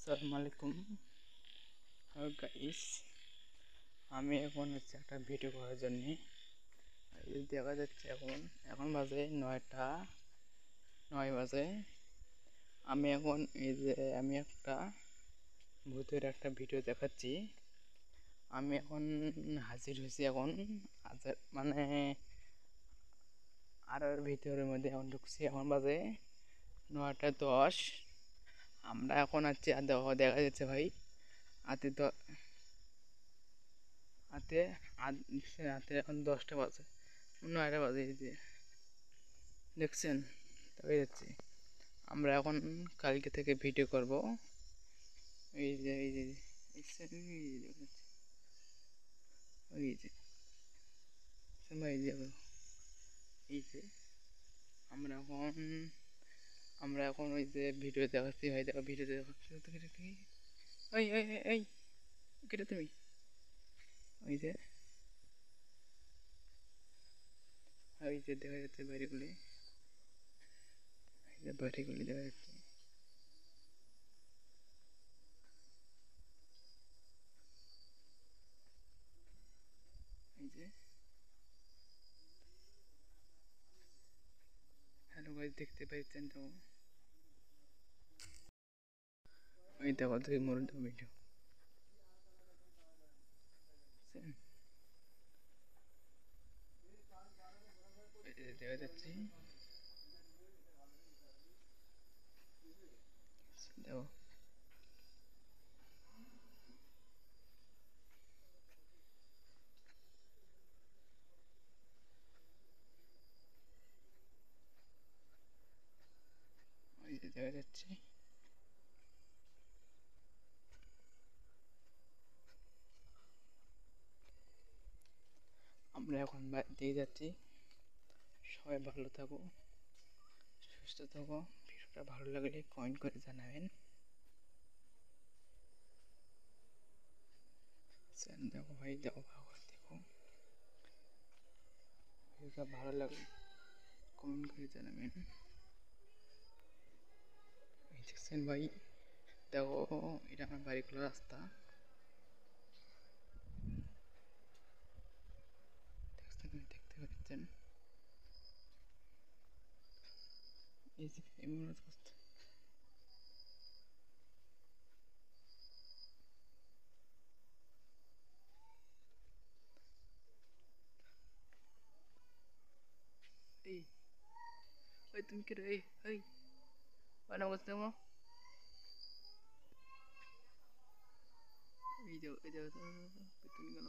আসসালামু আলাইকুম। Hello guys, আমি এখন একটা ভিডিও করার জন্য দেখা যাচ্ছে এখন এখন বাজে 9 বাজে। আমি এখন আমি একটা ভূতের একটা ভিডিও দেখাচ্ছি। আমি এখন হাজির হয়েছি এখন মানে আর ভিতরের মধ্যে এখন ঢুকছি। এখন বাজে 9:10। আমরা এখন আছি আর দেখা যাচ্ছে ভাই হাতে হাতে হাতে এখন 10টা বাজে, 9টা বাজে। এই যে দেখছেন, দেখা যাচ্ছে আমরা এখন কালকে থেকে ভিডিও করব। এই যে দেখছেন, এই যে এই যে এই যে আমরা এখন ওই যে ভিডিও দেখাচ্ছি ভাই। দেখো ভিডিও দেখাচ্ছি। ওই ওই ওই ওই কেটে তুমি ওই যে দেখা যাচ্ছে বাড়িগুলি, বাড়িগুলি দেখা যাচ্ছে। এই যে হ্যালো গাইস, দেখতে পাচ্ছেন তো? ওই দেখো তুই মোর ভিডিও দেখা যাচ্ছে। দেখো ওই যে দেখা যাচ্ছে। আমরা এখন বাইরে দিয়ে যাচ্ছি। সবাই ভালো থাকো, সুস্থ থাকো। ভিডিওটা ভালো লাগলে কমেন্ট করে জানাবেন। দেখো ভাই, দেখো ভালো দেখো। ভিডিওটা ভালো লাগলে কমেন্ট করে জানাবেন। দেখছেন ভাই, দেখো এটা আমার বাড়িগুলোর রাস্তা। দেখতে পাচ্ছেন এই যে এমন অবস্থা। এই ওই তুমি কে রে? এই বানা অবস্থা দেখো। এই যে তুমি গেল।